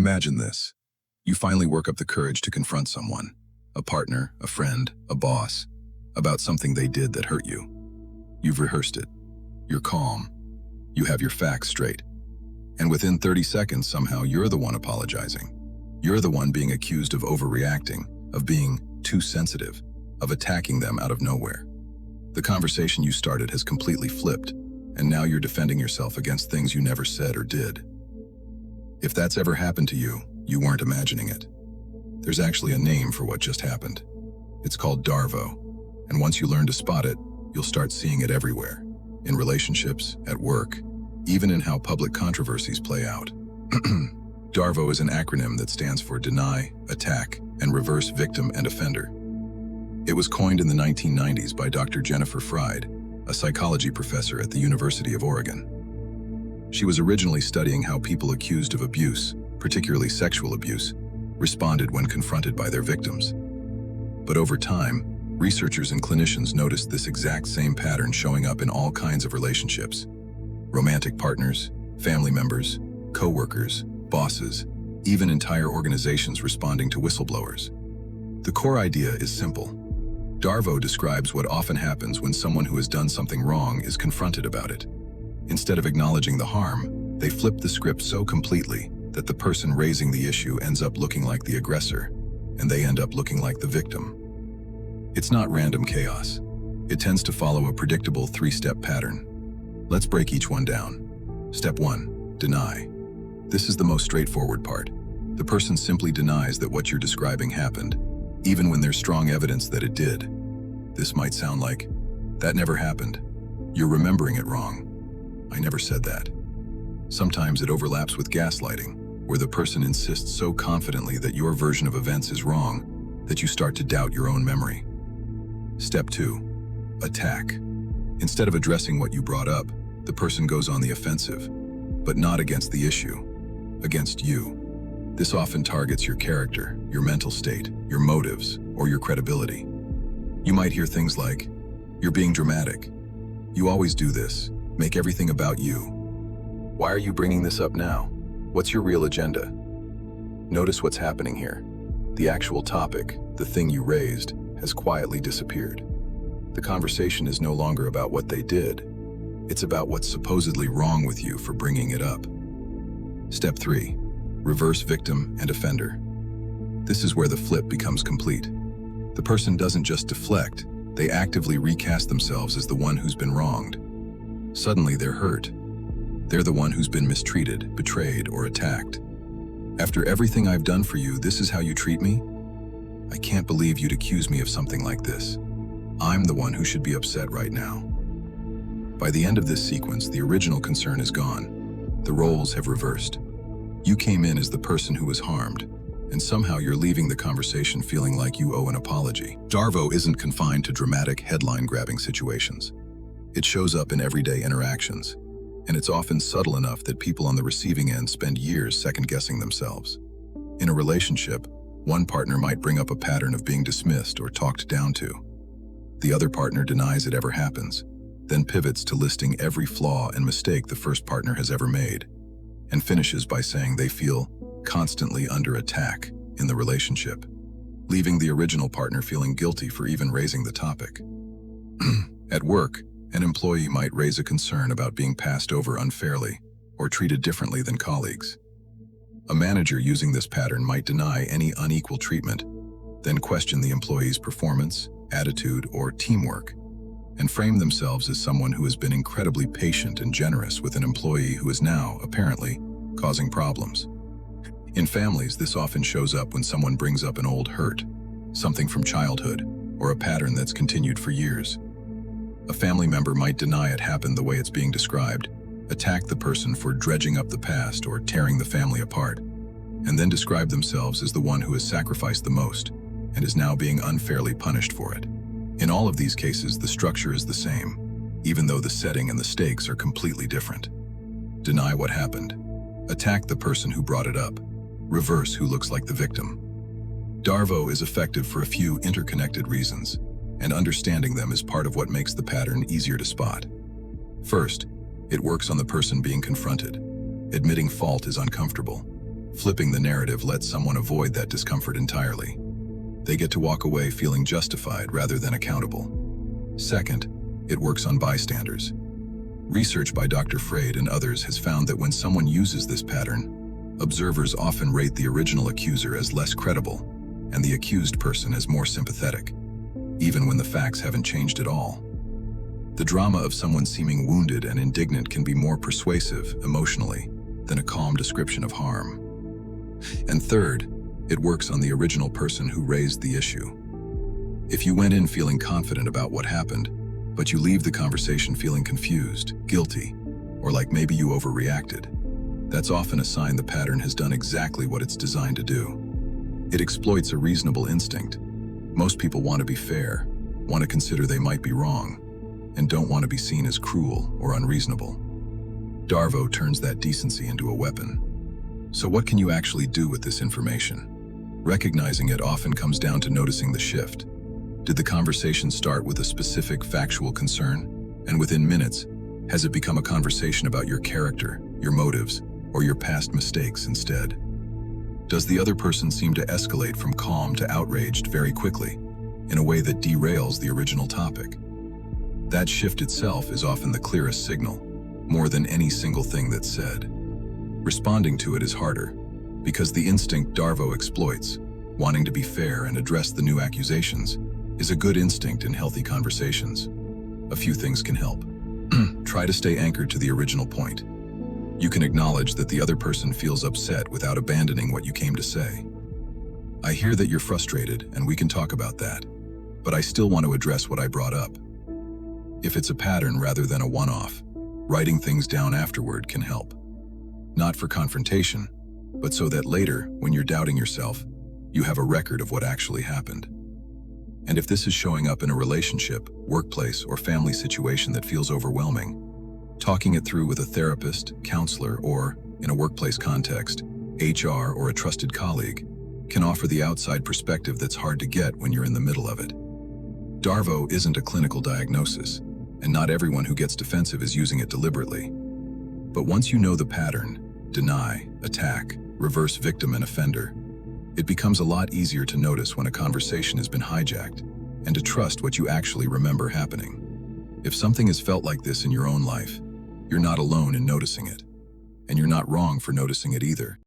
Imagine this. You finally work up the courage to confront someone, a partner, a friend, a boss, about something they did that hurt you. You've rehearsed it. You're calm. You have your facts straight. And within 30 seconds, somehow you're the one apologizing. You're the one being accused of overreacting, of being too sensitive, of attacking them out of nowhere. The conversation you started has completely flipped, and now you're defending yourself against things you never said or did. If that's ever happened to you, you weren't imagining it. There's actually a name for what just happened. It's called DARVO, and once you learn to spot it, you'll start seeing it everywhere. In relationships, at work, even in how public controversies play out. DARVO is an acronym that stands for Deny, Attack, and Reverse Victim and Offender. It was coined in the 1990s by Dr. Jennifer Fried, a psychology professor at the University of Oregon. She was originally studying how people accused of abuse, particularly sexual abuse, responded when confronted by their victims. But over time, researchers and clinicians noticed this exact same pattern showing up in all kinds of relationships. Romantic partners, family members, co-workers, bosses, even entire organizations responding to whistleblowers. The core idea is simple. DARVO describes what often happens when someone who has done something wrong is confronted about it. Instead of acknowledging the harm, they flip the script so completely that the person raising the issue ends up looking like the aggressor, and they end up looking like the victim. It's not random chaos. It tends to follow a predictable three-step pattern. Let's break each one down. Step 1, deny. This is the most straightforward part. The person simply denies that what you're describing happened, even when there's strong evidence that it did. This might sound like, "That never happened. You're remembering it wrong. I never said that." Sometimes it overlaps with gaslighting, where the person insists so confidently that your version of events is wrong that you start to doubt your own memory. Step 2, attack. Instead of addressing what you brought up, the person goes on the offensive, but not against the issue, against you. This often targets your character, your mental state, your motives, or your credibility. You might hear things like, "You're being dramatic. You always do this. Make everything about you. Why are you bringing this up now? What's your real agenda?" Notice what's happening here. The actual topic, the thing you raised, has quietly disappeared. The conversation is no longer about what they did. It's about what's supposedly wrong with you for bringing it up. Step 3, reverse victim and offender. This is where the flip becomes complete. The person doesn't just deflect, they actively recast themselves as the one who's been wronged. Suddenly they're hurt. They're the one who's been mistreated, betrayed, or attacked. "After everything I've done for you, this is how you treat me? I can't believe you'd accuse me of something like this. I'm the one who should be upset right now." By the end of this sequence, the original concern is gone. The roles have reversed. You came in as the person who was harmed, and somehow you're leaving the conversation feeling like you owe an apology. DARVO isn't confined to dramatic, headline-grabbing situations. It shows up in everyday interactions, and it's often subtle enough that people on the receiving end spend years second-guessing themselves. In a relationship, one partner might bring up a pattern of being dismissed or talked down to. The other partner denies it ever happens, then pivots to listing every flaw and mistake the first partner has ever made, and finishes by saying they feel constantly under attack in the relationship, leaving the original partner feeling guilty for even raising the topic. At work, an employee might raise a concern about being passed over unfairly or treated differently than colleagues. A manager using this pattern might deny any unequal treatment, then question the employee's performance, attitude, or teamwork, and frame themselves as someone who has been incredibly patient and generous with an employee who is now, apparently, causing problems. In families, this often shows up when someone brings up an old hurt, something from childhood, or a pattern that's continued for years. A family member might deny it happened the way it's being described, attack the person for dredging up the past or tearing the family apart, and then describe themselves as the one who has sacrificed the most and is now being unfairly punished for it. In all of these cases, the structure is the same, even though the setting and the stakes are completely different. Deny what happened. Attack the person who brought it up. Reverse who looks like the victim. DARVO is effective for a few interconnected reasons, and understanding them is part of what makes the pattern easier to spot. First, it works on the person being confronted. Admitting fault is uncomfortable. Flipping the narrative lets someone avoid that discomfort entirely. They get to walk away feeling justified rather than accountable. Second, it works on bystanders. Research by Dr. Freud and others has found that when someone uses this pattern, observers often rate the original accuser as less credible and the accused person as more sympathetic, even when the facts haven't changed at all. The drama of someone seeming wounded and indignant can be more persuasive emotionally than a calm description of harm. And third, it works on the original person who raised the issue. If you went in feeling confident about what happened, but you leave the conversation feeling confused, guilty, or like maybe you overreacted, that's often a sign the pattern has done exactly what it's designed to do. It exploits a reasonable instinct. Most people want to be fair, want to consider they might be wrong, and don't want to be seen as cruel or unreasonable. DARVO turns that decency into a weapon. So what can you actually do with this information? Recognizing it often comes down to noticing the shift. Did the conversation start with a specific factual concern, and within minutes, has it become a conversation about your character, your motives, or your past mistakes instead? Does the other person seem to escalate from calm to outraged very quickly, in a way that derails the original topic? That shift itself is often the clearest signal, more than any single thing that's said. Responding to it is harder, because the instinct DARVO exploits, wanting to be fair and address the new accusations, is a good instinct in healthy conversations. A few things can help. Try to stay anchored to the original point. You can acknowledge that the other person feels upset without abandoning what you came to say. I hear that you're frustrated, and we can talk about that, but I still want to address what I brought up. If it's a pattern rather than a one-off, writing things down afterward can help. Not for confrontation, but so that later, when you're doubting yourself, you have a record of what actually happened. And if this is showing up in a relationship, workplace, or family situation that feels overwhelming, talking it through with a therapist, counselor, or, in a workplace context, HR or a trusted colleague, can offer the outside perspective that's hard to get when you're in the middle of it. DARVO isn't a clinical diagnosis, and not everyone who gets defensive is using it deliberately. But once you know the pattern, deny, attack, reverse victim and offender, it becomes a lot easier to notice when a conversation has been hijacked and to trust what you actually remember happening. If something has felt like this in your own life, you're not alone in noticing it, and you're not wrong for noticing it either.